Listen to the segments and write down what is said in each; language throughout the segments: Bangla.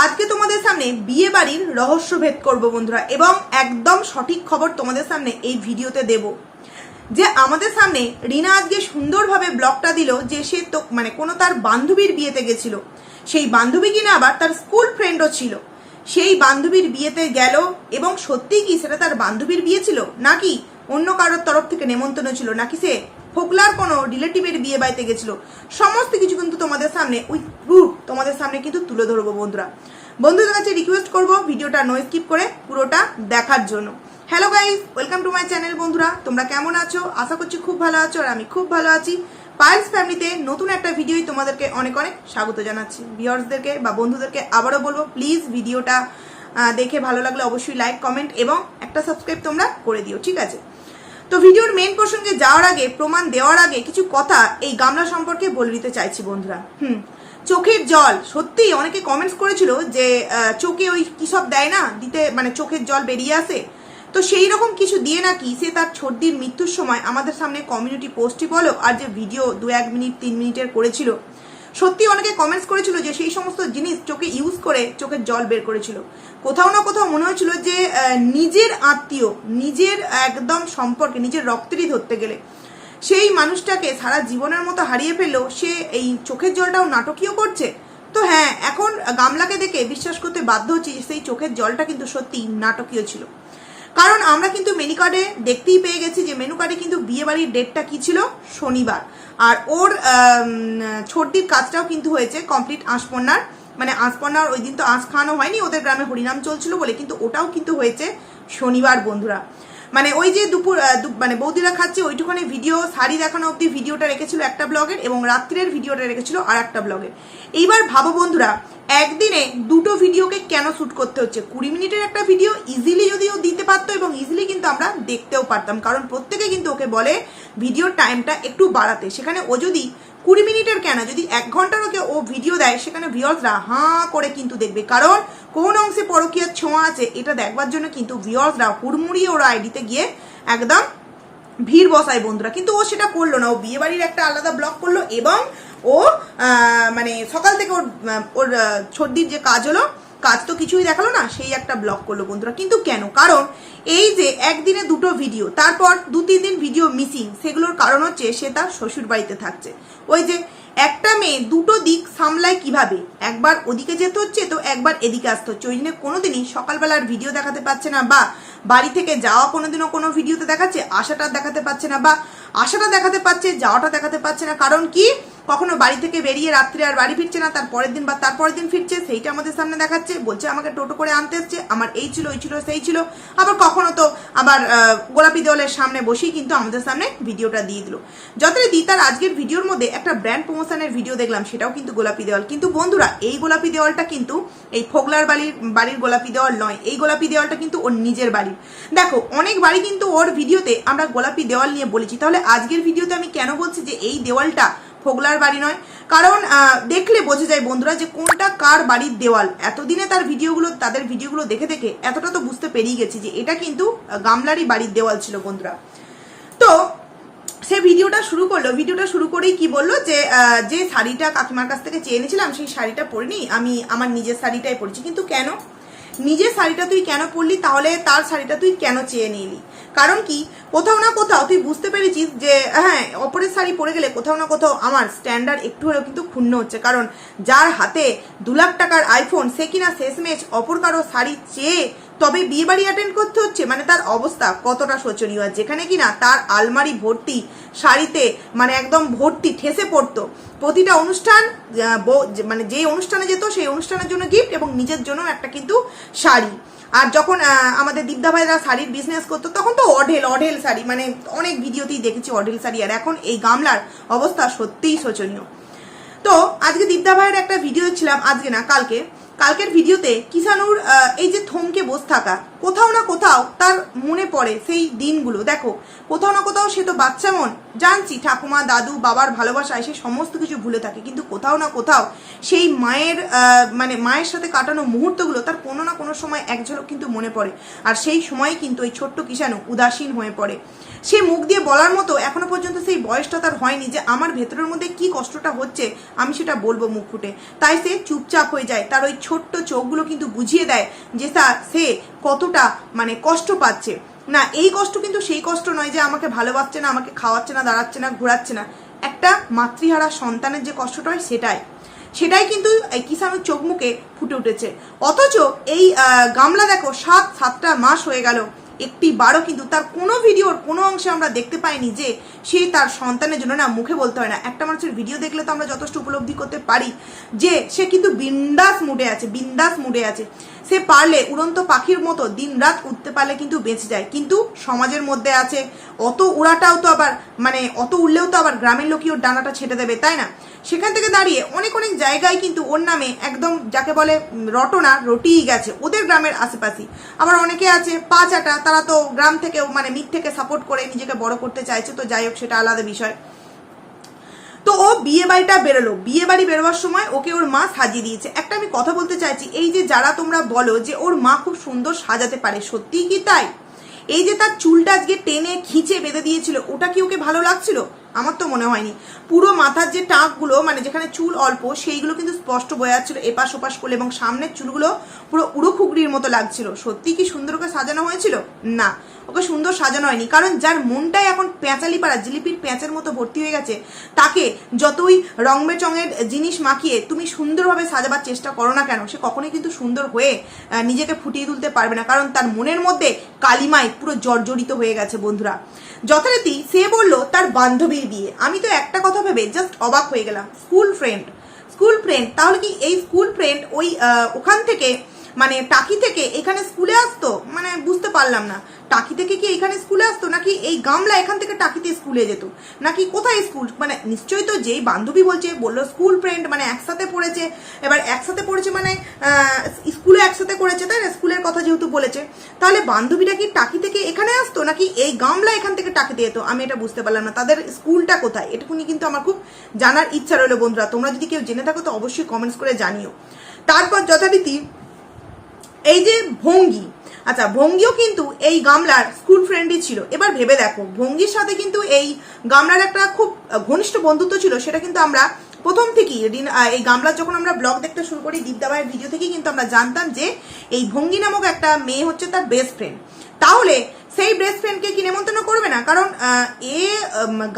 আজকে তোমাদের সামনে বিয়ে বাড়ির রহস্য ভেদ করব বন্ধুরা, এবং একদম সঠিক খবর তোমাদের সামনে এই ভিডিওতে দেব। যে আমাদের সামনে রিনা আজকে সুন্দরভাবে ব্লগটা দিল যে সে তো মানে কোনো তার বান্ধবীর বিয়েতে গেছিল, সেই বান্ধবী কিনা আবার তার স্কুল ফ্রেন্ডও ছিল। সেই বান্ধবীর বিয়েতে গেল এবং সত্যি কি সেটা তার বান্ধবীর বিয়ে ছিল, নাকি অন্য কারোর তরফ থেকে নেমন্তন্ন ছিল, নাকি সে ফোকলার কোনো রিলেটিভের বিয়ে বাড়িতে গেছিল, সমস্ত কিছু কিন্তু তোমাদের সামনে উইথ প্রুফ তোমাদের সামনে কিন্তু তুলে ধরবো বন্ধুরা। বন্ধুদের কাছে রিকোয়েস্ট করবো ভিডিওটা নো স্কিপ করে পুরোটা দেখার জন্য। Hello guys, welcome to my channel. বন্ধুরা তোমরা কেমন আছো? আশা করছি খুব ভালো আছো, আর আমি খুব ভালো আছি। পায়েলস ফ্যামিলিতে নতুন একটা ভিডিওই তোমাদেরকে অনেক অনেক স্বাগত জানাচ্ছি। ভিউয়ার্সদেরকে বা বন্ধুদেরকে আবারও বলবো, প্লিজ ভিডিওটা দেখে ভালো লাগলে অবশ্যই লাইক, কমেন্ট এবং একটা সাবস্ক্রাইব তোমরা করে দিও, ঠিক আছে? তো ভিডিওর মেইন প্রসঙ্গে যাওয়ার আগে, প্রমাণ দেওয়ার আগে কিছু কথা এই গামলা সম্পর্কে বলে দিতে চাইছি বন্ধুরা। চোখের জল, সত্যি অনেকে কমেন্টস করেছিল যে চোখে ওই কি সব দেয় না দিতে, মানে চোখের জল বেরিয়ে আসে, তো সেই রকম কিছু দিয়ে নাকি সে তার সর্দির মৃত্যুর সময় আমাদের সামনে কমিউনিটি পোস্টই বলো আর যে ভিডিও 2-1 মিনিট 3 মিনিটের করেছিল, সত্যি অনেকে কমেন্টস করেছিল যে সেই সমস্ত জিনিস চোখে ইউজ করে চোখের জল বের করেছিল। কোথাও না কোথাও মনে হয়েছিল যে নিজের আত্মীয়, নিজের একদম সম্পর্কে, নিজের রক্তেরই ধরতে গেলে সেই মানুষটাকে সারা জীবনের মতো হারিয়ে ফেললেও সে এই চোখের জলটাও নাটকীয় করছে। তো হ্যাঁ, এখন গামলাকে দেখে বিশ্বাস করতে বাধ্য হচ্ছি যে সেই চোখের জলটা কিন্তু সত্যি নাটকীয় ছিল। কারণ আমরা কিন্তু মেনু কার্ডে দেখতেই পেয়ে গেছি যে মেনু কার্ডে কিন্তু বিয়ে বাড়ির ডেটটা কি ছিল, শনিবার। আর ওর সর্দির কাজটাও কিন্তু হয়েছে কমপ্লিট আঁশপন্নার, মানে আঁশপন্নার ওই দিন তো আঁশ খাওয়ানো হয়নি, ওদের গ্রামে হরিনাম চলছিল বলে, কিন্তু ওটাও কিন্তু হয়েছে শনিবার বন্ধুরা। মানে ওই যে দুপুর মানে বৌদিরা খাচ্ছে ওইটুখানি ভিডিও, শাড়ি দেখানো অব্দি ভিডিওটা রেখেছিল একটা ব্লগের, এবং রাত্রের ভিডিওটা রেখেছিল আর একটা ব্লগের। এইবার ভাবো বন্ধুরা, একদিনে দুটো ভিডিওকে কেন শ্যুট করতে হচ্ছে? 20 মিনিটের একটা ভিডিও ইজিলি যদিও দিতে পারতো এবং ইজিলি কিন্তু আমরা দেখতেও পারতাম, কারণ প্রত্যেকে কিন্তু ওকে বলে ভিডিওর টাইমটা একটু বাড়াতে। সেখানে ও যদি 20 মিনিটের কেন, যদি 1 ঘন্টার ওকে ও ভিডিও দেয়, সেখানে ভিউয়ার্সরা হাঁ করে কিন্তু দেখবে, কারণ কোন অংশে পরকীয়ার ছোঁয়া আছে এটা দেখবার জন্য কিন্তু ভিউয়ার্সরা হুড়মুড়িয়ে ওরা আইডিতে গিয়ে একদম ভিড় বসায় বন্ধুরা। কিন্তু ও সেটা করলো না, ও বিয়ে বাড়ির একটা আলাদা ব্লগ করলো এবং ও মানে সকাল থেকে ওর সর্দির যে কাজ হলো, কাজ তো কিছুই দেখালো না, সেই একটা ব্লগ করলো বন্ধুরা। কিন্তু কেন? কারণ এই যে একদিনে দুটো ভিডিও, তারপর 2-3 দিন ভিডিও মিসিং, সেগুলোর কারণ হচ্ছে সে তার শ্বশুর বাড়িতে থাকছে। ওই যে একটা মেয়ে দুটো দিক সামলায় কিভাবে, একবার ওদিকে যেতে হচ্ছে তো একবার এদিকে আসতে হচ্ছে। ওই জন্য কোনোদিনই সকালবেলার ভিডিও দেখাতে পারছে না, বা বাড়ি থেকে যাওয়া কোনোদিনও কোনো ভিডিওতে দেখাচ্ছে, আশাটা দেখাতে পারছে না, বা আশাটা দেখাতে পারছে, যাওয়াটা দেখাতে পারছে না। কারণ কি, কখনো বাড়ি থেকে বেরিয়ে রাত্রে আর বাড়ি ফিরছে না, তার পরের দিন বা তারপরের দিন ফিরছে, সেইটা আমাদের সামনে দেখাচ্ছে, বলছে আমাকে টোটো করে আনতে এসছে, আমার এই ছিল ওই ছিল সেই ছিল। আবার কখনো তো আবার গোলাপি দেওয়ালের সামনে বসেই কিন্তু আমাদের সামনে ভিডিওটা দিয়ে দিল। যতই তার আজকের ভিডিওর মধ্যে একটা ব্র্যান্ড প্রমোশনের ভিডিও দেখলাম, সেটাও কিন্তু গোলাপি দেওয়াল। কিন্তু বন্ধুরা এই গোলাপি দেওয়ালটা কিন্তু এই ফোগলার বাড়ির গোলাপি দেওয়াল নয়, এই গোলাপি দেওয়ালটা কিন্তু ওর নিজের বাড়ির। দেখো অনেক বাড়ি কিন্তু ওর ভিডিওতে আমরা গোলাপি দেওয়াল নিয়ে বলেছি, তাহলে আজকের ভিডিওতে আমি কেন বলছি যে এই দেওয়ালটা ফোগলার বাড়ি নয়? কারণ দেখলে বোঝা যায় বন্ধুরা যে কোনটা কার বাড়ির দেওয়াল। এতদিনে তাদের ভিডিওগুলো দেখে দেখে এতটা তো বুঝতে পেরিয়ে গেছি যে এটা কিন্তু গামলারই বাড়ির দেওয়াল ছিল বন্ধুরা। তো সে ভিডিওটা শুরু করলো, ভিডিওটা শুরু করেই কি বললো যে শাড়িটা কাকিমার কাছ থেকে চেয়ে নিয়েছিলাম সেই শাড়িটা পরিনি, আমি আমার নিজের শাড়িটাই পরেছি। কিন্তু কেন নিজের শাড়িটা তুই কেন পরলি, তাহলে তার শাড়িটা তুই কেন চেয়ে নিলি? কারণ কি, কোথাও না কোথাও তুই বুঝতে পেরেছিস যে হ্যাঁ, অপরের শাড়ি পরে গেলে কোথাও না কোথাও আমার স্ট্যান্ডার্ড একটু হলেও কিন্তু ক্ষুণ্ণ হচ্ছে। কারণ যার হাতে 2 লাখ টাকার আইফোন, সে কিনা শেষমেশ অপর কারো শাড়ি চেয়ে তবে বিয়ে বাড়ি অ্যাটেন্ড করতে হচ্ছে, মানে তার অবস্থা কতটা শোচনীয়। যেখানে কিনা তার আলমারি ভর্তি শাড়িতে, মানে একদম ভর্তি ঠেসে পড়তো। প্রতিটা অনুষ্ঠান, মানে যে অনুষ্ঠানে যেত সেই অনুষ্ঠানের জন্য গিফট এবং নিজের জন্য একটা কিন্তু শাড়ি। আর যখন আমাদের দীপদা ভাইরা শাড়ির বিজনেস করতো তখন তো অঢেল শাড়ি, মানে অনেক ভিডিওতেই দেখেছি অঢেল শাড়ি। আর এখন এই গামলার অবস্থা সত্যিই শোচনীয়। তো আজকে দীপদা ভাইয়ের একটা ভিডিও ছিলাম, আজকে না কালকের ভিডিওতে কিষানুর এই যে থমকে বসে থাকা, কোথাও না কোথাও তার মনে পড়ে সেই দিনগুলো। দেখো কোথাও না কোথাও সে তো বাচ্চা মন, জানছি ঠাকুমা দাদু বাবার ভালোবাসায় সে সমস্ত কিছু ভুলে থাকে, কিন্তু কোথাও না কোথাও সেই মায়ের মানে মায়ের সাথে কাটানো মুহূর্তগুলো তার কোনো না কোনো সময় এক ঝলক কিন্তু মনে পড়ে। আর সেই সময় কিন্তু এই ছোট্ট কিষাণু উদাসীন হয়ে পড়ে। সে মুখ দিয়ে বলার মতো এখনো পর্যন্ত সেই বয়সটা তার হয়নি যে আমার ভেতরের মধ্যে কি কষ্টটা হচ্ছে আমি সেটা বলবো মুখ ফুটে। তাই সে চুপচাপ হয়ে যায়। তার ওই ছোট্ট চোখগুলো কিন্তু বুঝিয়ে দেয় যে সে কতটা মানে কষ্ট পাচ্ছে। না, এই কষ্ট কিন্তু সেই কষ্ট নয় যে আমাকে ভালোবাসছে না, আমাকে খাওয়াচ্ছে না, দাঁড়াচ্ছে না, ঘোরাচ্ছে না। একটা মাতৃহারা সন্তানের যে কষ্টটা হয় সেটাই কিন্তু এই কিষাণুর চোখ মুখে ফুটে উঠেছে। অথচ এই গামলা দেখো 7টা মাস হয়ে গেল, একটি বারও কিন্তু তার কোনো ভিডিওর কোনো অংশে আমরা দেখতে পাইনি যে সে তার সন্তানের জন্য, না মুখে বলতে হয় না, একটা মানুষের ভিডিও দেখলে তো আমরা যথেষ্ট উপলব্ধি করতে পারি যে সে কিন্তু বিন্দাস মুডে আছে। সে পারলে উড়ন্ত পাখির মতো দিন রাত উঠতে পারলে কিন্তু বেঁচে যায়, কিন্তু সমাজের মধ্যে আছে। অত উড়াটাও তো আবার মানে অত উড়লেও তো আবার গ্রামের লোকই ওর ডানাটা ছেটে দেবে, তাই না? সেখান থেকে দাঁড়িয়ে অনেক জায়গায় কিন্তু ওর নামে একদম যাকে বলে রটনা রটিয়ে গেছে ওদের গ্রামের আশেপাশে। আবার অনেকে আছে পা চাটা, তারা তো গ্রাম থেকে মানে মিথ থেকে সাপোর্ট করে নিজেকে বড় করতে চাইছে, তো যাই হোক সেটা আলাদা বিষয়। তো ও বিয়ে বাড়িটা বেরোলো, বিয়ে বাড়ি বেরোবার সময় ওকে ওর মা সাজিয়ে দিয়েছে। একটা আমি কথা বলতে চাইছি, এই যে যারা তোমরা বলো যে ওর মা খুব সুন্দর সাজাতে পারে, সত্যিই কি তাই? এই যে তার চুলটা আজকে টেনে খিঁচে বেঁধে দিয়েছিল, ওটা কি ওকে ভালো লাগছিল? আমার তো মনে হয়নি। পুরো মাথার যে টাকগুলো মানে যেখানে চুল অল্প সেইগুলো কিন্তু স্পষ্ট বোঝা যাচ্ছিল এপাশ ওপাশ করলে, এবং সামনের চুলগুলো পুরো উড়ো খুগড়ির মতো লাগছিল। সত্যি কি সুন্দর ওকে সাজানো হয়েছিল? না, ওকে সুন্দর সাজানো হয়নি। কারণ যার মনটাই এখন পেঁচালি পাড়া জিলিপির পেঁচের মতো ভর্তি হয়ে গেছে, তাকে যতই রং বেচঙের জিনিস মাখিয়ে তুমি সুন্দরভাবে সাজাবার চেষ্টা করো না কেন, সে কখনোই কিন্তু সুন্দর হয়ে নিজেকে ফুটিয়ে তুলতে পারবে না। কারণ তার মনের মধ্যে কালিমায় পুরো জর্জরিত হয়ে গেছে। বন্ধুরা, যথারীতি সে বলল তার বান্ধবীর বিয়ে। আমি তো একটা কথা ভেবে জাস্ট অবাক হয়ে গেলাম, স্কুল ফ্রেন্ড। তাহলে কি এই স্কুল ফ্রেন্ড ওই ওখান থেকে মানে টাকি থেকে এখানে স্কুলে আসতো? মানে বুঝতে পারলাম না, টাকি থেকে কি এখানে স্কুলে আসতো, নাকি এই গামলা এখান থেকে টাকিতে স্কুলে যেত, নাকি কোথায় স্কুল? মানে নিশ্চয়ই তো যেই বান্ধবী বললো স্কুল ফ্রেন্ড মানে একসাথে পড়েছে। এবার একসাথে পড়েছে মানে স্কুলে একসাথে করেছে, তাই না? স্কুলের কথা যেহেতু বলেছে, তাহলে বান্ধবীটা কি টাকি থেকে এখানে আসতো, নাকি এই গামলা এখান থেকে টাকিতে যেত? আমি এটা বুঝতে পারলাম না। তাদের স্কুলটা কোথায় এটুকুনি কিন্তু আমার খুব জানার ইচ্ছা রইলো। বন্ধুরা, তোমরা যদি কেউ জেনে থাকো তো অবশ্যই কমেন্টস করে জানিও। তারপর যথারীতি এই যে ভঙ্গি, আচ্ছা ভঙ্গিও কিন্তু এই গামলার স্কুল ফ্রেন্ডই ছিল। এবার ভেবে দেখো, ভঙ্গির সাথে কিন্তু এই গামলার একটা খুব ঘনিষ্ঠ বন্ধুত্ব ছিল। সেটা কিন্তু আমরা প্রথম থেকেই এই গামলার যখন আমরা ব্লগ দেখতে শুরু করি দীপদাবাইয়ের ভিডিও থেকেই কিন্তু আমরা জানতাম যে এই ভঙ্গি নামক একটা মেয়ে হচ্ছে তার বেস্ট ফ্রেন্ড। তাহলে সেই বেস্ট ফ্রেন্ডকে কি নেমন্তন্ন করবে না? কারণ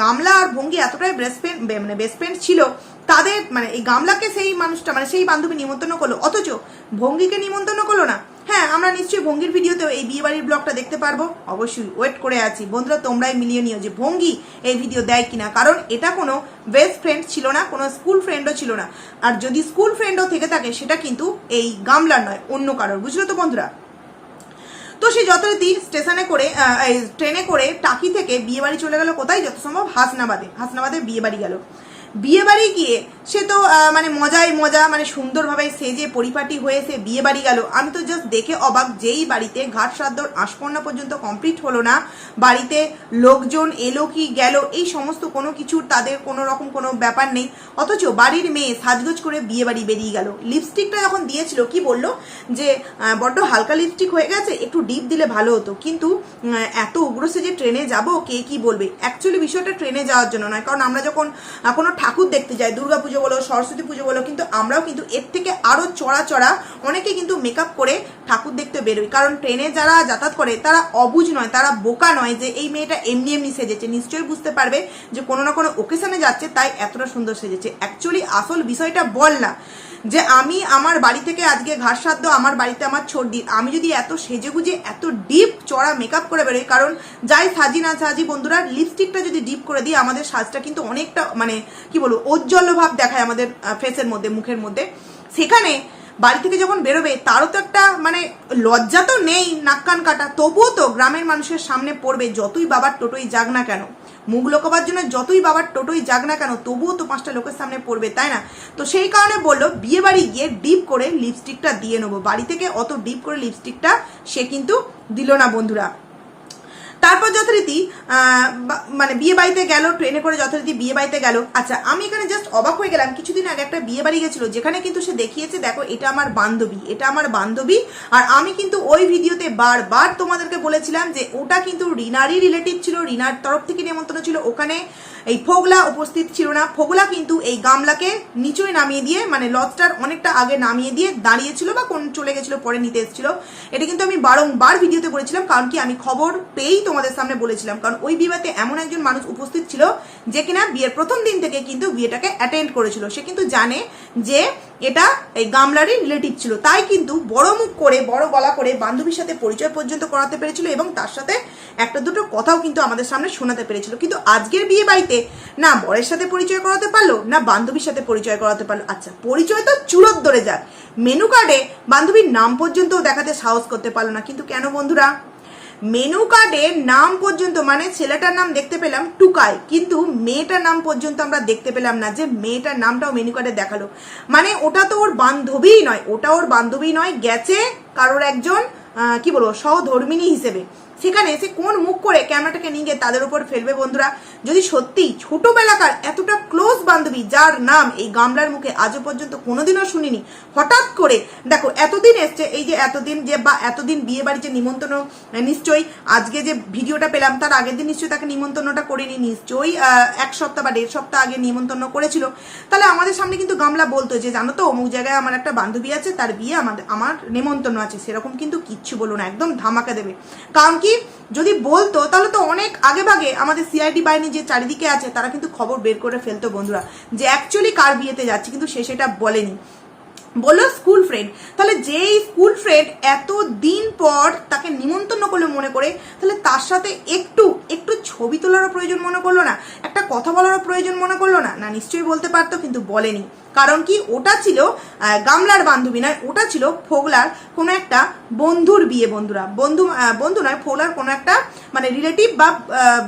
গামলা আর ভঙ্গি এতটাই বেস্ট ফ্রেন্ড ছিল, তাদের মানে এই গামলাকে সেই মানুষটা মানে সেই বান্ধবী নিমন্ত্রণ করলো, অথচ ভঙ্গিকে নিমন্ত্রণ করলো না। হ্যাঁ, আমরা নিশ্চয়ই ভঙ্গির ভিডিওতেও এই বিয়ে বাড়ির ব্লগটা দেখতে পারবো, অবশ্যই ওয়েট করে আছি। বন্ধুরা, তোমরাই মিলিয়ে নিও যে ভঙ্গি এই ভিডিও দেয় কিনা, কারণ এটা কোনো বেস্ট ফ্রেন্ড ছিল না, কোনো স্কুল ফ্রেন্ডও ছিল না। আর যদি স্কুল ফ্রেন্ডও থেকে থাকে সেটা কিন্তু এই গামলার নয়, অন্য কারোর। বুঝলো তো বন্ধুরা? তো সে যথারীতি ট্রেনে করে টাকি থেকে বিয়ে বাড়ি চলে গেল কোথায়? যত সম্ভব হাসনাবাদে বিয়ে বাড়ি গেল। বিয়ে বাড়ি গিয়ে সে তো মানে মজায় মজা মানে সুন্দরভাবে সেজে পরিপাটি হয়ে সে বিয়ে বাড়ি গেল। আমি তো জাস্ট দেখে অবাক, যেই বাড়িতে ঘাট শ্রাদ্ধর আশপর্ণা পর্যন্ত কমপ্লিট হলো না, বাড়িতে লোকজন এলো কি গেল এই সমস্ত কোনো কিছুর তাদের কোনো রকম কোনো ব্যাপার নেই, অথচ বাড়ির মেয়ে সাজগোজ করে বিয়ে বাড়ি বেরিয়ে গেল। লিপস্টিকটা যখন দিয়েছিল কি বললো যে বড্ড হালকা লিপস্টিক হয়ে গেছে, একটু ডিপ দিলে ভালো হতো, কিন্তু এত উগ্র সেজে ট্রেনে যাব কে কি বলবে। অ্যাকচুয়ালি বিষয়টা ট্রেনে যাওয়ার জন্য নয়, কারণ আমরা যখন কোনো ঠাকুর দেখতে যাই, দুর্গা পুজো বলো সরস্বতী পুজো বলো, কিন্তু আমরাও কিন্তু এর থেকে আরো চড়া অনেকে কিন্তু মেকআপ করে ঠাকুর দেখতে বেরোই। কারণ ট্রেনে যারা যাতায়াত করে তারা অবুঝ নয়, তারা বোকা নয় যে এই মেয়েটা এমনি সেজেছে। নিশ্চয়ই বুঝতে পারবে যে কোনো না কোনো ওকেশনে যাচ্ছে তাই এতটা সুন্দর সেজেছে। অ্যাকচুয়ালি আসল বিষয়টা বল না যে আমি আমার বাড়ি থেকে আজকে ঘাট শ্রাদ্ধ, আমার বাড়িতে আমার ছোটদি, আমি যদি এত সেজেগুজে এত ডিপ চড়া মেকআপ করে বেরোই, কারণ যাই সাজি না সাজি বন্ধুরা, লিপস্টিকটা যদি ডিপ করে দিই আমাদের সাজটা কিন্তু অনেকটা মানে কি বলবো ঔজ্জ্বল্য ভাব দেখায় আমাদের ফেসের মধ্যে, মুখের মধ্যে। সেখানে বাড়ি থেকে যখন বেরোবে তারও তো একটা মানে লজ্জা তো নেই, নাক কান কাটা, তবুও তো গ্রামের মানুষের সামনে পড়বে, যতই বাবার টোটোই যাক না কেন। মুখ লোকাবার জন্য যতই বাবার টোটোই যাক না কেন, তবুও তো 5টা লোকের সামনে পড়বে, তাই না? তো সেই কারণে বললো বিয়ে বাড়ি গিয়ে ডিপ করে লিপস্টিকটা দিয়ে নেবো। বাড়ি থেকে অত ডিপ করে লিপস্টিকটা সে কিন্তু দিল না বন্ধুরা। তারপর যথারীতি মানে বিয়ে বাড়িতে গেল, ট্রেনে করে যথারীতি বিয়ে বাড়িতে গেল। আচ্ছা, আমি এখানে জাস্ট অবাক হয়ে গেলাম, কিছুদিন আগে একটা বিয়ে বাড়ি গেছিল যেখানে কিন্তু সে দেখিয়েছে, দেখো এটা আমার বান্ধবী, এটা আমার বান্ধবী। আর আমি কিন্তু ওই ভিডিওতে বারবার তোমাদেরকে বলেছিলাম যে ওটা কিন্তু রিনারই রিলেটিভ ছিল, রিনার তরফ থেকে নিমন্ত্রণ ছিল। ওখানে এই ফোগলা উপস্থিত ছিল না। ফোগলা কিন্তু এই গামলাকে নিচুয়ে নামিয়ে দিয়ে, মানে লজটার অনেকটা আগে নামিয়ে দিয়ে দাঁড়িয়েছিল বা কোন চলে গেছিল, পরে নিতে এসেছিল। এটা কিন্তু আমি বারংবার ভিডিওতে বলেছিলাম, কারণ কি আমি খবর পেয়েই তোমাদের সামনে বলেছিলাম, কারণ ওই বিয়েতে এমন একজন মানুষ উপস্থিত ছিল যে কিনা বিয়ের প্রথম দিন থেকে কিন্তু বিয়েটাকে অ্যাটেন্ড করেছিল। সে কিন্তু জানে যে এটা এই গামলারই রিলেটিভ ছিল, তাই কিন্তু বড় মুখ করে বড় গলা করে বান্ধবীর সাথে পরিচয় পর্যন্ত করাতে পেরেছিল এবং তার সাথে একটা দুটো কথাও কিন্তু আমাদের সামনে শোনাতে পেরেছিল। কিন্তু আজকের বিয়ে বাড়িতে না বরের সাথে পরিচয় করাতে পারলো, না বান্ধবীর সাথে পরিচয় করাতে পারলো। আচ্ছা, পরিচয় তো চুলোর ধরে যাক, মেনু কার্ডে বান্ধবীর নাম পর্যন্ত দেখাতে সাহস করতে পারলো না। কিন্তু কেন বন্ধুরা? মেনু কার্ডের নাম পর্যন্ত, মানে ছেলেটার নাম দেখতে পেলাম টুকাই, কিন্তু মেয়েটার নাম পর্যন্ত আমরা দেখতে পেলাম না যে মেয়েটার নামটাও মেনু কার্ডে দেখালো। মানে ওটা তো ওর বান্ধবীই নয়, ওটা ওর বান্ধবী নয়, গেছে কারোর একজন কি বলবো সহধর্মিনী হিসেবে। সেখানে সে কোন মুখ করে ক্যামেরাটাকে নিয়ে গিয়ে তাদের উপর ফেলবে বন্ধুরা? যদি সত্যি ছোটবেলাকার এতটা ক্লোজ বান্ধবী, যার নাম এই গামলার মুখে আজও পর্যন্ত কোনোদিনও শুনিনি, হঠাৎ করে দেখো এতদিন এসছে, এই যে এতদিন যে বা এতদিন বিয়ে বাড়িতে নিমন্ত্রণ, নিশ্চয়ই আজকে যে ভিডিওটা পেলাম তার আগের দিন নিশ্চয়ই তাকে নিমন্ত্রণটা করেনি, নিশ্চয়ই 1 সপ্তাহ বা 1.5 সপ্তাহ আগে নিমন্ত্রণ করেছিল। তাহলে আমাদের সামনে কিন্তু গামলা বলতো যে জানো তো অমুক জায়গায় আমার একটা বান্ধবী আছে, তার বিয়ে, আমার নিমন্ত্রণ আছে। সেরকম কিন্তু কিচ্ছু বলো না, একদম ধামাকা দেবে। কারণ কি যদি বলতো তাহলে তো অনেক আগে ভাগে আমাদের সিআইডি বাহিনী যে চারিদিকে আছে তারা কিন্তু খবর বের করে ফেলতো বন্ধুরা, যে অ্যাকচুয়ালি কার বিয়েতে যাচ্ছে, কিন্তু সে সেটা বলেনি, বললো স্কুল ফ্রেন্ড। তাহলে যেই স্কুল ফ্রেন্ড এত দিন পর তাকে নিমন্ত্রণ করলো মনে করে, তাহলে তার সাথে একটু ছবি তোলারও প্রয়োজন মনে করলো না, একটা কথা বলারও প্রয়োজন মনে করলো না? না, নিশ্চয়ই বলতে পারতো, কিন্তু বলেনি। কারণ কি ওটা ছিল গামলার বান্ধবী নয়, ওটা ছিল ফোগলার কোনো একটা বন্ধুর বিয়ে বন্ধুরা। বন্ধু নয়, ফোগলার কোনো একটা মানে রিলেটিভ বা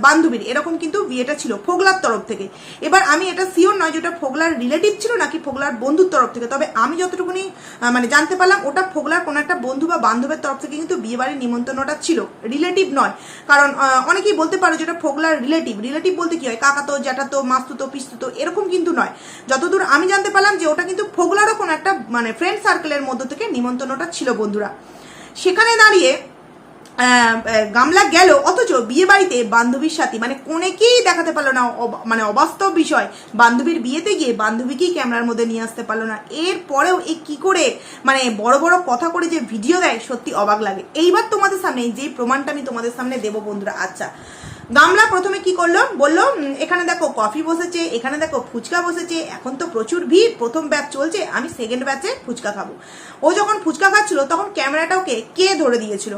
বান্ধবীর, এরকম কিন্তু বিয়েটা ছিল ফোগলার তরফ থেকে। এবার আমি এটা শিওর নয় যে ওটা ফোগলার রিলেটিভ ছিল নাকি ফোগলার বন্ধুর তরফ থেকে, তবে আমি যতটুকুনি মানে জানতে পারলাম ওটা ফোগলার কোনো একটা বন্ধু বা বান্ধবের তরফ থেকে কিন্তু বিয়ে বাড়ির নিমন্ত্রণটা ছিল, রিলেটিভ নয়। কারণ অনেকেই বলতে পারে যেটা ফোগলার রিলেটিভ বলতে কি হয়, কাকাতো, জ্যাঠাতো, মাস্তুতো, পিস্তুতো, এরকম কিন্তু নয়। যতদূর আমি জানতে পারলাম যে ওটা কিন্তু ফোগলারও কোনো একটা মানে ফ্রেন্ড সার্কেলের মধ্য থেকে নিমন্ত্রণটা ছিল বন্ধুরা। সেখানে দাঁড়িয়ে গামলা গেল, অথচ বিয়ে বাড়িতে বান্ধবীর সাথে মানে কোনেকেই দেখাতে পারলো না, মানে অবাস্তব বিষয়। বান্ধবীর বিয়েতে গিয়ে বান্ধবীকেই ক্যামেরার মধ্যে নিয়ে আসতে পারলো না। এরপরেও এই কি করে মানে বড় বড় কথা করে যে ভিডিও দেয়, সত্যি অবাক লাগে। এইবার তোমাদের সামনে যে প্রমাণটা আমি তোমাদের সামনে দেবো বন্ধুরা। আচ্ছা, গামলা প্রথমে কি করলো, বললো এখানে দেখো কফি বসেছে, এখানে দেখো ফুচকা বসেছে, এখন তো প্রচুর ভিড়, প্রথম ব্যাচ চলছে, আমি সেকেন্ড ব্যাচে ফুচকা খাবো। ও যখন ফুচকা খাচ্ছিল তখন ক্যামেরাটা ওকে কে ধরে দিয়েছিল?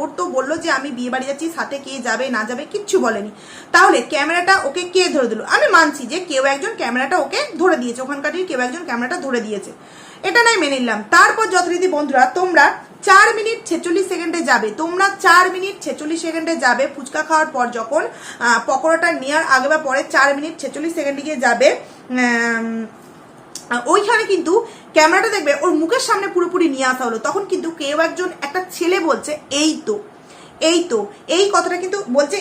ওর তো বললো যে আমি বিয়ে বাড়ি যাচ্ছি, সাথে কে যাবে না যাবে কিচ্ছু বলেনি। তাহলে ক্যামেরাটা ওকে কে ধরে দিল? আমি মানছি যে কেউ একজন ক্যামেরাটা ওকে ধরে দিয়েছে, ওখানকার কেউ একজন ক্যামেরাটা ধরে দিয়েছে, এটা নাই মেনে নিলাম। তারপর যথারীতি বন্ধুরা তোমরা 4 মিনিট 46 সেকেন্ডে যাবে, তোমরা 4 মিনিট 46 সেকেন্ডে যাবে ফুচকা খাওয়ার পর, যখন পকোড়াটা নেওয়ার আগে বা পরে 4 মিনিট 46 সেকেন্ডে গিয়ে যাবে, ওইখানে কিন্তু ক্যামেরাটা দেখবে ওর মুখের সামনে পুরোপুরি নিয়ে আসা হলো। তখন কিন্তু কেউ একজন, একটা ছেলে বলছে এই কথাটা কিন্তু বলছে,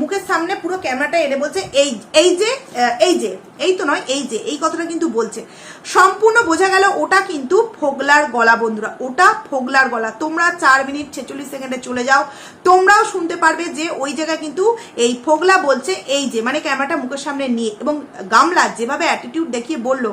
মুখের সামনে পুরো ক্যামেরাটা এনে বলছে এই কথাটা কিন্তু বলছে। সম্পূর্ণ বোঝা গেল ওটা কিন্তু ফোগলার গলা বন্ধুরা, ওটা ফোগলার গলা। তোমরা 4 মিনিট 46 সেকেন্ডে চলে যাও, তোমরাও শুনতে পারবে যে ওই জায়গায় কিন্তু এই ফোগলা বলছে মানে ক্যামেরাটা মুখের সামনে নিয়ে। এবং গামলা যেভাবে অ্যাটিটিউড দেখিয়ে বললো,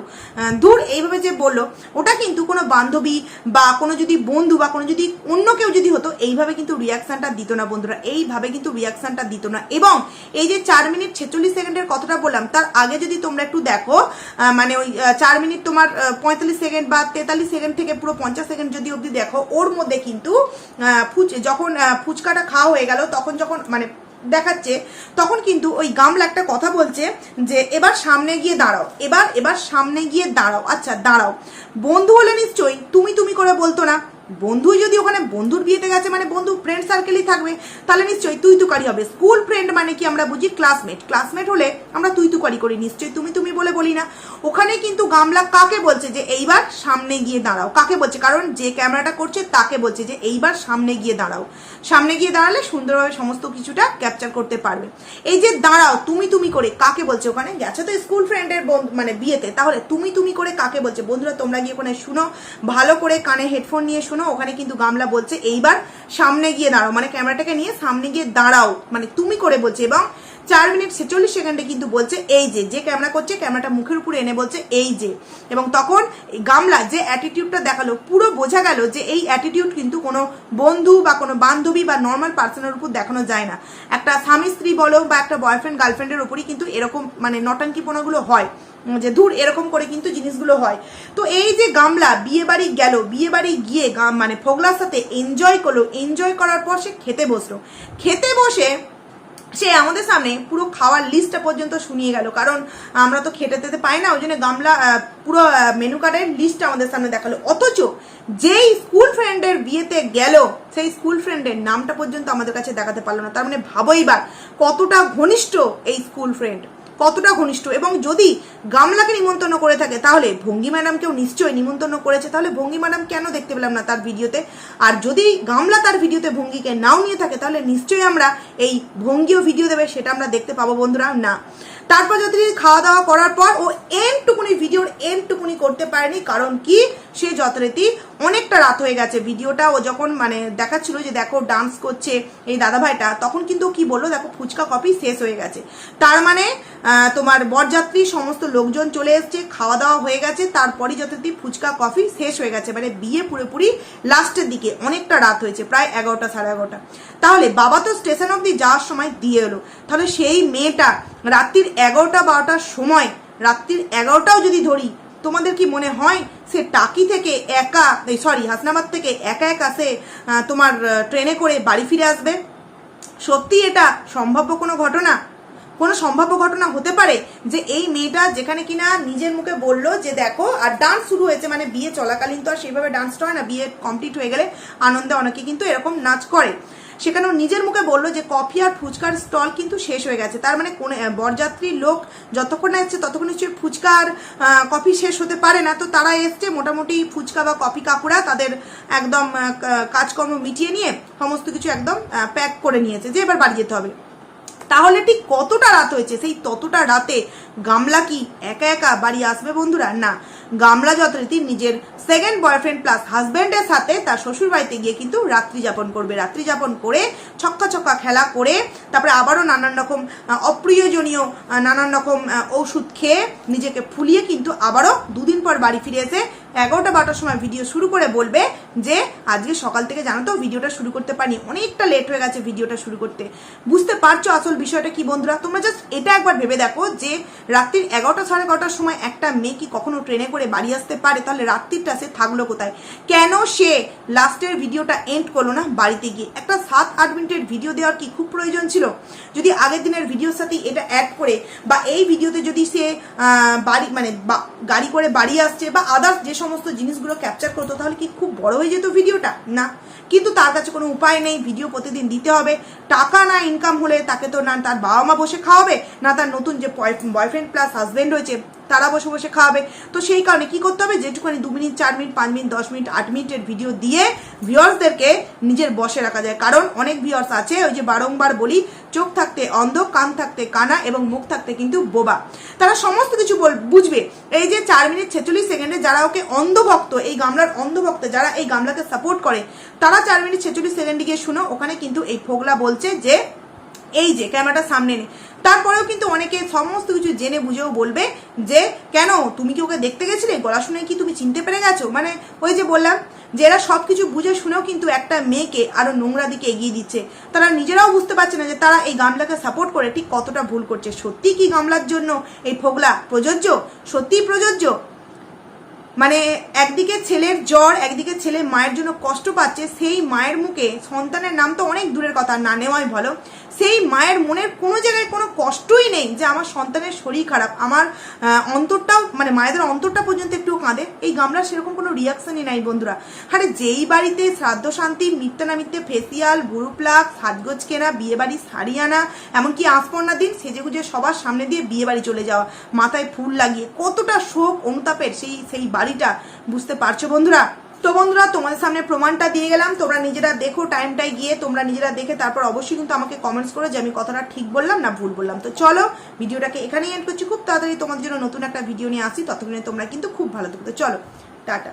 দূর এইভাবে যে বললো, ওটা কিন্তু কোনো বান্ধবী বা কোনো যদি বন্ধু বা কোনো যদি অন্য কেউ যদি হতো এইভাবে কিন্তু রিয়াকশনটা দিত না বন্ধুরা, এইভাবে কিন্তু রিয়াকশনটা দিত না। এবং এই যে 4 মিনিট 46 সেকেন্ডের কথাটা বললাম, তার আগে যদি তোমরা একটু দেখো, মানে ওই 4 মিনিট তোমার 45 সেকেন্ড বা 43 সেকেন্ড থেকে পুরো 50 সেকেন্ড যদি অবধি দেখো, ওর মধ্যে কিন্তু যখন ফুচকাটা খাওয়া হয়ে গেল, তখন যখন মানে দেখাচ্ছে, তখন কিন্তু ওই গামলা একটা কথা বলছে যে এবার সামনে গিয়ে দাঁড়াও, এবার সামনে গিয়ে দাঁড়াও। আচ্ছা দাঁড়াও, বন্ধু হলে নিশ্চয়ই তুমি করে বলতো না, বন্ধু যদি ওখানে বন্ধুর বিয়েতে গেছে মানে বন্ধু ফ্রেন্ড সার্কেলই থাকবে, তাহলে নিশ্চয়ই তুই তুকারি হবে। স্কুল ফ্রেন্ড মানে কি আমরা বুঝি ক্লাসমেট, ক্লাসমেট হলে আমরা তুই তুকারি করি, নিশ্চয়ই তুমি তুমি বলে বলি না। ওখানে কিন্তু গামলা কাকে বলছে যে এইবার সামনে গিয়ে দাঁড়াও, কাকে বলছে, কারণ যে ক্যামেরাটা করছে তাকে বলছে যে এইবার সামনে গিয়ে দাঁড়াও, সামনে গিয়ে দাঁড়ালে সুন্দরভাবে সমস্ত কিছুটা ক্যাপচার করতে পারবে। এই যে দাঁড়াও তুমি তুমি করে কাকে বলছে, ওখানে গেছে তো স্কুল ফ্রেন্ডের মানে বিয়েতে, তাহলে তুমি তুমি করে কাকে বলছে? বন্ধুরা তোমরা গিয়ে ওখানে শুনো, ভালো করে কানে হেডফোন নিয়ে শোনো। ওখানে কিন্তু গামলা বলছে এইবার সামনে গিয়ে দাঁড়াও, মানে ক্যামেরাটাকে নিয়ে সামনে গিয়ে দাঁড়াও, মানে তুমি করে বলছে। এবং 4 মিনিট 46 সেকেন্ডে কিন্তু বলছে এই যে ক্যামেরা করছে ক্যামেরাটা মুখের উপরে এনে বলছে এই যে। এবং তখন গামলা যে অ্যাটিটিউডটা দেখালো, পুরো বোঝা গেল যে এই অ্যাটিটিউড কিন্তু কোনো বন্ধু বা কোনো বান্ধবী বা নর্মাল পার্সনের উপর দেখানো যায় না। একটা স্বামী স্ত্রী বলো বা একটা বয়ফ্রেন্ড গার্লফ্রেন্ডের উপরই কিন্তু এরকম মানে নটাঙ্কিপনাগুলো হয়, যে দূর এরকম করে কিন্তু জিনিসগুলো হয়। তো এই যে গামলা বিয়ে বাড়ি গেল, বিয়ে বাড়ি গিয়ে মানে ফোগলার সাথে এনজয় করলো, এনজয় করার পর সে খেতে বসলো। খেতে বসে সে আমাদের সামনে পুরো খাওয়ার লিস্টটা পর্যন্ত শুনিয়ে গেল, কারণ আমরা তো খেতে তেতে পাই না, ওই জন্য গামলা পুরো মেনু কার্ডের লিস্টটা আমাদের সামনে দেখালো। অথচ যেই স্কুল ফ্রেন্ডের বিয়েতে গেল সেই স্কুল ফ্রেন্ডের নামটা পর্যন্ত আমাদের কাছে দেখাতে পারলো না। তার মানে ভাবো এইবার কতটা ঘনিষ্ঠ এই স্কুল ফ্রেন্ড, কতটা ঘনিষ্ঠ। এবং যদি গামলাকে নিমন্ত্রণ করে থাকে তাহলে ভঙ্গি ম্যাডামকেও নিশ্চয়ই নিমন্ত্রণ করেছে, তাহলে ভঙ্গি ম্যাডাম কেন দেখতে পেলাম না তার ভিডিওতে? আর যদি গামলা তার ভিডিওতে ভঙ্গিকে নাও নিয়ে থাকে তাহলে নিশ্চয়ই আমরা এই ভঙ্গিও ভিডিও দেবে, সেটা আমরা দেখতে পাবো বন্ধুরা না। তারপর যথারীতি খাওয়া দাওয়া করার পর ও ভিডিওর এন্ডটুকুনি করতে পারেনি, কারণ কি সে যথারীতি অনেকটা রাত হয়ে গেছে। ভিডিওটা ও যখন মানে দেখাচ্ছিল যে দেখো ডান্স করছে এই দাদাভাইটা, তখন কিন্তু কি বললো দেখো ফুচকা কফি শেষ হয়ে গেছে। তার মানে তোমার বরযাত্রী সমস্ত লোকজন চলে এসছে, খাওয়া দাওয়া হয়ে গেছে, তারপরে যথারীতি ফুচকা কফি শেষ হয়ে গেছে, মানে বিয়ে পুরোপুরি লাস্টের দিকে, অনেকটা রাত হয়েছে, প্রায় 11টা 11:30। তাহলে বাবা তো স্টেশন অব্দি যাওয়ার সময় দিয়ে এলো, তাহলে সেই মেয়েটা রাত্রির 11টা 12টার সময়, রাত্রির 11টাও যদি ধরি, তোমাদের কি মনে হয় সে টাকি থেকে একা হাসনাবাদ থেকে একা একা সে তোমার ট্রেনে করে বাড়ি ফিরে আসবে? সত্যি এটা সম্ভাব্য কোনো ঘটনা? কোনো সম্ভাব্য ঘটনা হতে পারে যে এই মেয়েটা যেখানে কিনা নিজের মুখে বললো যে দেখো, আর ডান্স শুরু হয়েছে, মানে বিয়ে চলাকালীন তো আর সেইভাবে ডান্সটা হয় না, বিয়ে কমপ্লিট হয়ে গেলে আনন্দে অনেকে কিন্তু এরকম নাচ করে, সেখানেও নিজের মুখে বললো যে কফি আর ফুচকার স্টল কিন্তু শেষ হয়ে গেছে। তার মানে কোন বরযাত্রীর লোক যতক্ষণ না এসছে ততক্ষণ নিশ্চয়ই ফুচকা আর কফি শেষ হতে পারে না। তো তারা এসছে মোটামুটি ফুচকা বা কফি কাকুরা তাদের একদম কাজকর্ম মিটিয়ে নিয়ে সমস্ত কিছু একদম প্যাক করে নিয়েছে যে এবার বাড়ি যেতে হবে। তাহলে ঠিক কতটা রাত হয়েছে, সেই ততটা রাতে গামলা কি একা একা বাড়ি আসবে বন্ধুরা? না, গামলা যথারীতি নিজের সেকেন্ড বয়ফ্রেন্ড প্লাস হাজব্যান্ডের সাথে তার শ্বশুর বাড়িতে গিয়ে কিন্তু রাত্রি যাপন করবে। রাত্রি যাপন করে ছক্কা ছক্কা খেলা করে তারপরে আবারও নানান রকম অপ্রয়োজনীয় নানান রকম ওষুধ খেয়ে নিজেকে ফুলিয়ে কিন্তু আবারও 2 দিন পর বাড়ি ফিরে এসে 11টা 12টার সময় ভিডিও শুরু করে বলবে যে আজকে সকাল থেকে জানো তো ভিডিওটা শুরু করতে পারিনি, অনেকটা লেট হয়ে গেছে ভিডিওটা শুরু করতে। বুঝতে পারছো আসল বিষয়টা কি বন্ধুরা? তোমরা জাস্ট এটা একবার ভেবে দেখো যে রাত্রির 11টা 11:30টার সময় একটা মেয়ে কি কখনো ট্রেনে করে বাড়ি আসতে পারে? তাহলে রাত্রিটা সে থাকলো কোথায়? কেন সে লাস্টের ভিডিওটা এন্ড করলো না বাড়িতে গিয়ে? একটা 7-8 মিনিটের ভিডিও দেওয়ার কি খুব প্রয়োজন ছিল? যদি আগের দিনের ভিডিওর সাথে এটা অ্যাড করে বা এই ভিডিওতে যদি সে বাড়ি মানে গাড়ি করে বাড়ি আসছে বা আদার্স যে সমস্ত জিনিসগুলো ক্যাপচার করতো তাহলে কি খুব বড় হয়ে যেত ভিডিওটা? না, কিন্তু তার কাছে কোনো উপায় নেই, ভিডিও প্রতিদিন দিতে হবে। টাকা না ইনকাম হলে তাকে তো না তার বাবা মা বসে খাওয়াবে, না তার নতুন যে বয়ফ্রেন্ড প্লাস হাজব্যান্ড হয়েছে তারা বসে বসে খাওয়াবে। তো সেই কারণে কি করতে হবে, যেটুখানি 2 মিনিট 4 মিনিট 5 মিনিট 10 মিনিট 8 মিনিটের ভিডিও দিয়ে ভিউয়ার্সদেরকে নিজের বসে রাখা যায়। কারণ অনেক ভিউয়ার্স আছে ওই যে বারংবার বলি, চোখ থাকতে অন্ধ, কান থাকতে কানা এবং মুখ থাকতে কিন্তু বোবা, তারা সমস্ত কিছু বুঝবে। এই যে 4 মিনিট 46 সেকেন্ডে যারা ওকে অন্ধভক্ত, এই গামলার অন্ধভক্ত যারা এই গামলাকে সাপোর্ট করে, তারা 4 মিনিট 46 সেকেন্ডে গিয়ে শুনো, ওখানে কিন্তু এই ফোগলা বলছে যে এই যে ক্যামেরাটা সামনে নেই। তারপরেও কিন্তু অনেকে সমস্ত কিছু জেনে বুঝেও বলবে যে কেন তুমি কি ওকে দেখতে গেছিলে, গলা শুনে কি তুমি চিনতে পেরে গেছো? মানে ওই যে বললাম যে এরা সব কিছু বুঝে শুনেও কিন্তু একটা মেয়েকে আরো নোংরা দিকে এগিয়ে দিচ্ছে। তারা নিজেরাও বুঝতে পারছে না যে তারা এই গামলাকে সাপোর্ট করে ঠিক কতটা ভুল করছে। সত্যি কি গামলার জন্য এই ফোগলা প্রযোজ্য? সত্যিই প্রযোজ্য? মানে একদিকে ছেলের জ্বর, একদিকে ছেলে মায়ের জন্য কষ্ট পাচ্ছে, সেই মায়ের মুখে সন্তানের নাম তো অনেক দূরের কথা, না নেওয়াই ভালো, সেই মায়ের মনের কোনো জায়গায় কোনো কষ্টই নেই যে আমার সন্তানের শরীর খারাপ, আমার অন্তরটাও মানে মায়েদের অন্তরটা পর্যন্ত একটু কাঁদে। এই গামলার সেরকম কোনো রিয়াকশনই নাই বন্ধুরা। আরে যেই বাড়িতে শ্রাদ্ধ শান্তি, মিথ্যা না মিথ্যে ফেসিয়াল, বুড়ো প্লাক, সাজগোজ কেনা, বিয়ে বাড়ি শাড়ি আনা, এমনকি আঁচপর্ণার দিন সেজেগুজে সবার সামনে দিয়ে বিয়ে বাড়ি চলে যাওয়া, মাথায় ফুল লাগিয়ে, কতটা শোক অনুতাপের সেই বাড়িটা, বুঝতে পারছো বন্ধুরা? তো বন্ধুরা তোমাদের সামনে প্রমাণটা দিয়ে গেলাম, তোমরা নিজেরা দেখো, টাইমটাই গিয়ে তোমরা নিজেরা দেখে তারপর অবশ্যই কিন্তু আমাকে কমেন্টস করো যে আমি কথাটা ঠিক বললাম না ভুল বললাম। তো চলো ভিডিওটাকে এখানেই এন্ড করছি, খুব তাড়াতাড়ি তোমাদের জন্য নতুন একটা ভিডিও নিয়ে আসি, ততক্ষণে তোমরা কিন্তু খুব ভালো থাকো। তো চলো টাটা।